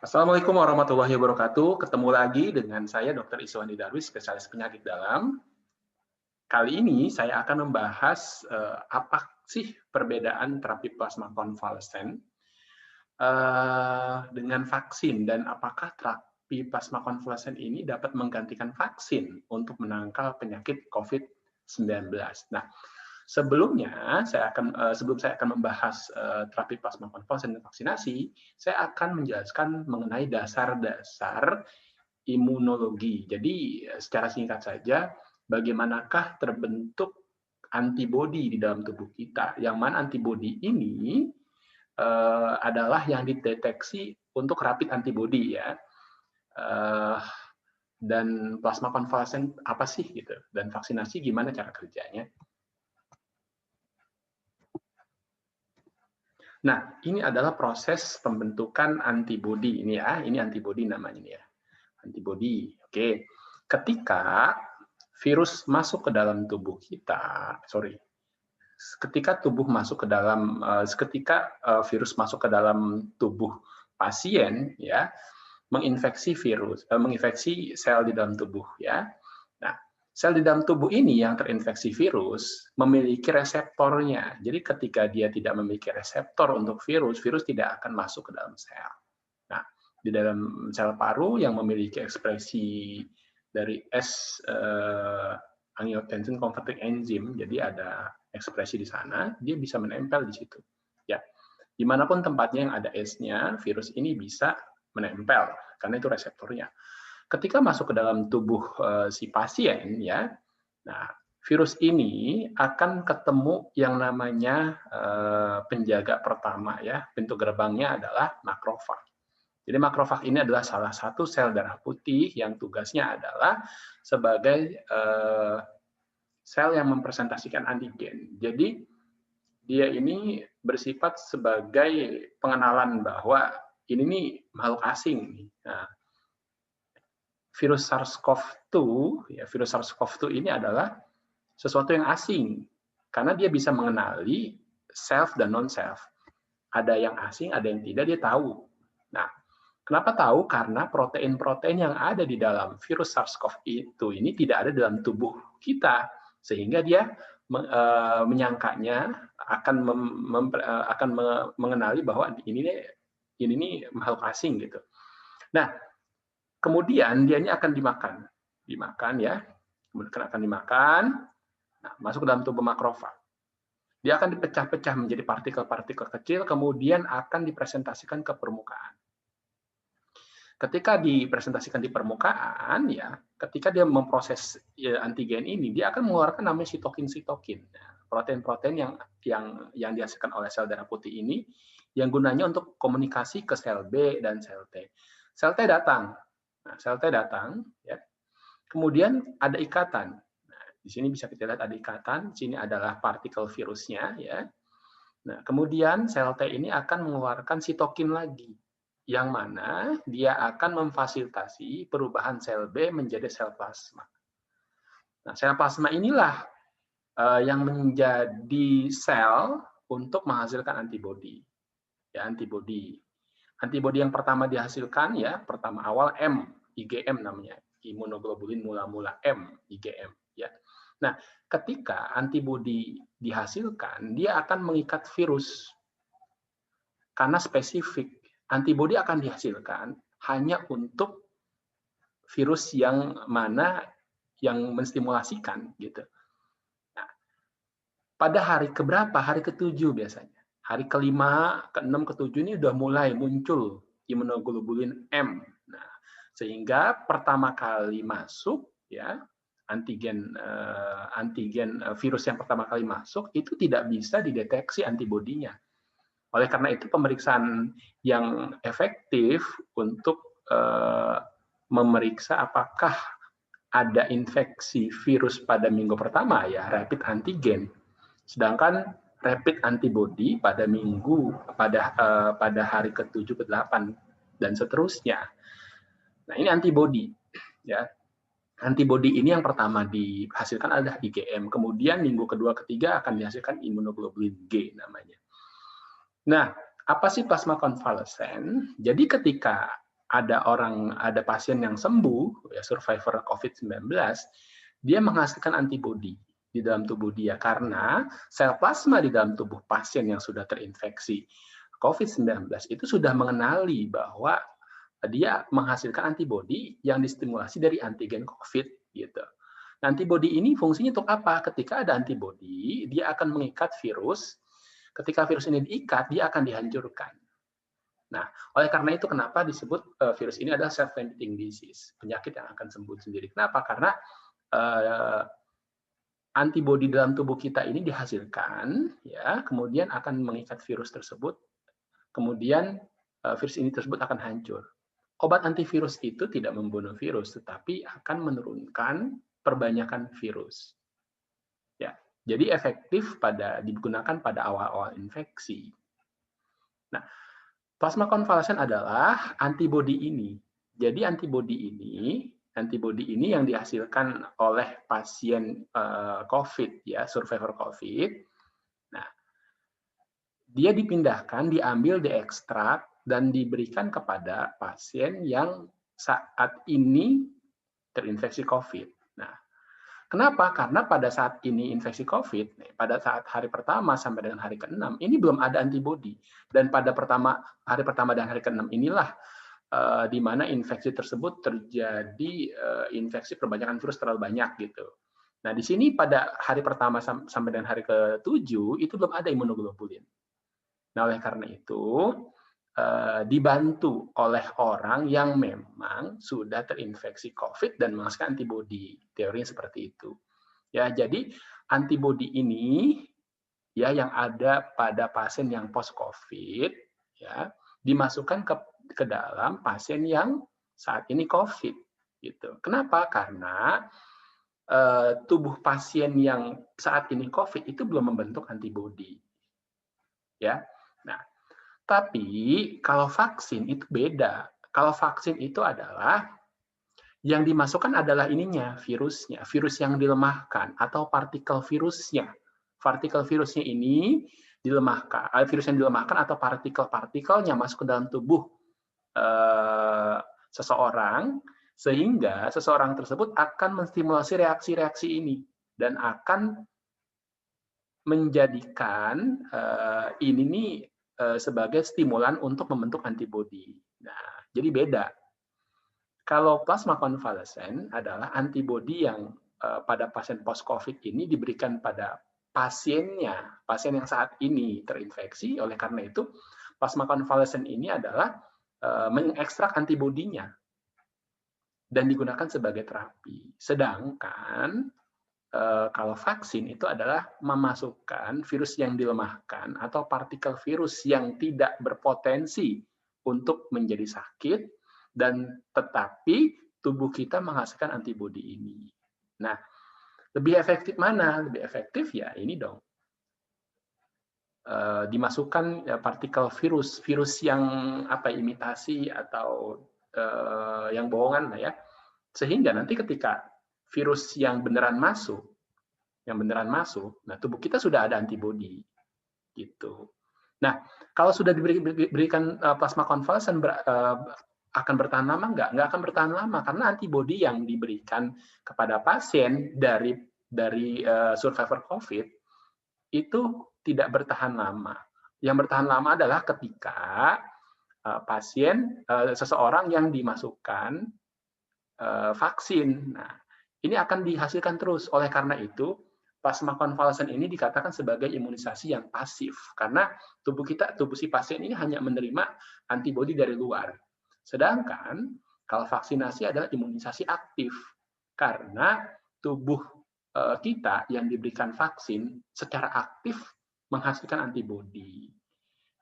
Assalamualaikum warahmatullahi wabarakatuh. Ketemu lagi dengan saya Dr. Iswandi Darwis, spesialis penyakit dalam. Kali ini saya akan membahas apa sih perbedaan terapi plasma konvalesen dengan vaksin dan apakah terapi plasma konvalesen ini dapat menggantikan vaksin untuk menangkal penyakit COVID-19. Nah, sebelum saya akan membahas terapi plasma konvalesen dan vaksinasi, saya akan menjelaskan mengenai dasar-dasar imunologi. Jadi secara singkat saja, bagaimanakah terbentuk antibodi di dalam tubuh kita? Yang mana antibodi ini adalah yang dideteksi untuk rapid antibody ya. Dan plasma konvalesen apa sih gitu? Dan vaksinasi gimana cara kerjanya? Nah, ini adalah proses pembentukan antibodi ini ya. Ini antibodi namanya ini ya. Antibodi. Oke. Ketika virus masuk ke dalam tubuh kita, ketika virus masuk ke dalam tubuh pasien ya, menginfeksi sel di dalam tubuh ya. Nah, sel di dalam tubuh ini yang terinfeksi virus memiliki reseptornya. Jadi ketika dia tidak memiliki reseptor untuk virus, virus tidak akan masuk ke dalam sel. Nah, di dalam sel paru yang memiliki ekspresi dari angiotensin converting enzyme, jadi ada ekspresi di sana, dia bisa menempel di situ. Ya, dimanapun tempatnya yang ada S-nya, virus ini bisa menempel karena itu reseptornya. Ketika masuk ke dalam tubuh si pasien, ya, nah virus ini akan ketemu yang namanya penjaga pertama, ya, pintu gerbangnya adalah makrofag. Jadi makrofag ini adalah salah satu sel darah putih yang tugasnya adalah sebagai sel yang mempresentasikan antigen. Jadi dia ini bersifat sebagai pengenalan bahwa ini nih makhluk asing. Nah, virus SARS-CoV-2, ya, virus SARS-CoV-2 ini adalah sesuatu yang asing karena dia bisa mengenali self dan non-self. Ada yang asing, ada yang tidak, dia tahu. Nah, kenapa tahu? Karena protein-protein yang ada di dalam virus SARS-CoV-2 ini tidak ada dalam tubuh kita, sehingga dia menyangkanya akan mengenali bahwa ini nih makhluk asing gitu. Nah, kemudian dia ini akan dimakan ya, kemudian akan dimakan, nah, masuk ke dalam tubuh makrofag. Dia akan dipecah-pecah menjadi partikel-partikel kecil, kemudian akan dipresentasikan ke permukaan. Ketika dipresentasikan di permukaan, ya, ketika dia memproses antigen ini, dia akan mengeluarkan namanya sitokin-sitokin, protein-protein yang dihasilkan oleh sel darah putih ini, yang gunanya untuk komunikasi ke sel B dan sel T. Sel T datang, ya. Kemudian ada ikatan. Nah, di sini bisa kita lihat ada ikatan. Sini adalah partikel virusnya, ya. Nah, kemudian sel T ini akan mengeluarkan sitokin lagi, yang mana dia akan memfasilitasi perubahan sel B menjadi sel plasma. Nah, sel plasma inilah yang menjadi sel untuk menghasilkan antibodi. Ya, antibodi. Antibodi yang pertama dihasilkan ya, pertama awal M, IgM namanya, imunoglobulin mula-mula M, IgM ya. Nah, ketika antibodi dihasilkan, dia akan mengikat virus. Karena spesifik, antibodi akan dihasilkan hanya untuk virus yang mana yang menstimulasikan gitu. Nah, pada hari keberapa? Hari ke-7 biasanya. Hari ke-5, ke-6, ke-7 ini udah mulai muncul imunoglobulin M. Nah, sehingga pertama kali masuk ya, antigen virus yang pertama kali masuk itu tidak bisa dideteksi antibodinya. Oleh karena itu pemeriksaan yang efektif untuk memeriksa apakah ada infeksi virus pada minggu pertama ya rapid antigen. Sedangkan rapid antibody pada hari ke-7 ke-8 dan seterusnya. Nah, ini antibody ya. Antibody ini yang pertama dihasilkan adalah IgM, kemudian minggu kedua ketiga akan dihasilkan imunoglobulin G namanya. Nah, apa sih plasma konvalesen? Jadi ketika ada pasien yang sembuh, ya, survivor COVID-19, dia menghasilkan antibodi di dalam tubuh dia karena sel plasma di dalam tubuh pasien yang sudah terinfeksi COVID-19 itu sudah mengenali bahwa dia menghasilkan antibodi yang distimulasi dari antigen COVID gitu. Antibodi ini fungsinya untuk apa? Ketika ada antibodi, dia akan mengikat virus. Ketika virus ini diikat, dia akan dihancurkan. Nah, oleh karena itu kenapa disebut virus ini adalah self-limiting disease, penyakit yang akan sembuh sendiri. Kenapa? Karena antibodi dalam tubuh kita ini dihasilkan, ya, kemudian akan mengikat virus tersebut, kemudian virus ini tersebut akan hancur. Obat antivirus itu tidak membunuh virus, tetapi akan menurunkan perbanyakan virus. Ya, jadi efektif digunakan pada awal-awal infeksi. Nah, plasma konvalesen adalah antibodi ini. Jadi antibodi ini yang dihasilkan oleh pasien COVID, ya, survivor COVID. Nah, dia dipindahkan, diambil, diekstrak, dan diberikan kepada pasien yang saat ini terinfeksi COVID. Nah, kenapa? Karena pada saat ini infeksi COVID, pada saat hari pertama sampai dengan hari ke-6, ini belum ada antibodi. Dan pada hari pertama dan hari ke-6 inilah di mana infeksi tersebut terjadi infeksi perbanyakan virus terlalu banyak gitu. Nah, di sini pada hari pertama sampai dengan hari ke-7 itu belum ada imunoglobulin. Nah, oleh karena itu dibantu oleh orang yang memang sudah terinfeksi COVID dan menghasilkan antibodi. Teorinya seperti itu. Ya, jadi antibodi ini, ya, yang ada pada pasien yang post COVID, ya, dimasukkan ke dalam pasien yang saat ini COVID. Gitu. Kenapa? Karena tubuh pasien yang saat ini COVID itu belum membentuk antibodi. Ya. Nah, tapi kalau vaksin itu beda. Kalau vaksin itu adalah yang dimasukkan adalah ininya, virusnya, virus yang dilemahkan atau partikel virusnya. Partikel virusnya ini dilemahkan, virus yang dilemahkan atau partikel-partikelnya masuk ke dalam tubuh seseorang, sehingga seseorang tersebut akan menstimulasi reaksi-reaksi ini dan akan menjadikan ini nih sebagai stimulan untuk membentuk antibodi. Nah, jadi beda. Kalau plasma konvalesen adalah antibodi yang pada pasien post-COVID ini diberikan pada pasiennya, pasien yang saat ini terinfeksi. Oleh karena itu, plasma konvalesen ini adalah mengekstrak antibodinya dan digunakan sebagai terapi. Sedangkan kalau vaksin itu adalah memasukkan virus yang dilemahkan atau partikel virus yang tidak berpotensi untuk menjadi sakit, dan tetapi tubuh kita menghasilkan antibodi ini. Nah, lebih efektif mana? Lebih efektif ya ini dong. Dimasukkan partikel virus yang imitasi atau yang bohongan lah ya. Sehingga nanti ketika virus yang beneran masuk, nah tubuh kita sudah ada antibodi, gitu. Nah, kalau sudah diberikan plasma konvalesen akan bertahan lama nggak? Nggak akan bertahan lama karena antibodi yang diberikan kepada pasien dari survivor COVID itu tidak bertahan lama. Yang bertahan lama adalah ketika seseorang yang dimasukkan vaksin. Nah, ini akan dihasilkan terus. Oleh karena itu, plasma konvalesen ini dikatakan sebagai imunisasi yang pasif karena tubuh si pasien ini hanya menerima antibodi dari luar. Sedangkan kalau vaksinasi adalah imunisasi aktif karena tubuh kita yang diberikan vaksin secara aktif menghasilkan antibodi.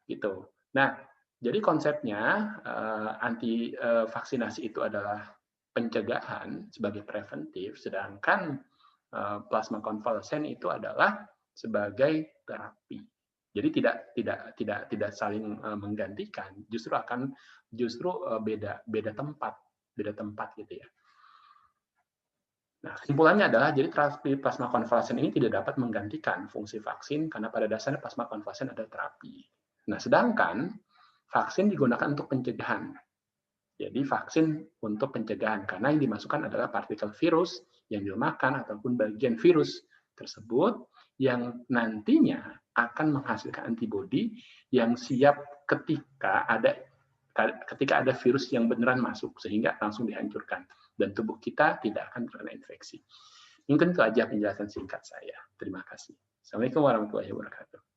Gitu. Nah, jadi konsepnya vaksinasi itu adalah pencegahan sebagai preventif, sedangkan plasma konvalesen itu adalah sebagai terapi. Jadi tidak saling menggantikan, justru beda tempat gitu ya. Nah, kesimpulannya adalah jadi terapi plasma konvalesen ini tidak dapat menggantikan fungsi vaksin karena pada dasarnya plasma konvalesen adalah terapi. Nah, sedangkan vaksin digunakan untuk pencegahan. Jadi vaksin untuk pencegahan, karena yang dimasukkan adalah partikel virus yang dilemahkan ataupun bagian virus tersebut yang nantinya akan menghasilkan antibodi yang siap ketika ada virus yang beneran masuk, sehingga langsung dihancurkan dan tubuh kita tidak akan terkena infeksi. Mungkin itu aja penjelasan singkat saya. Terima kasih. Assalamualaikum warahmatullahi wabarakatuh.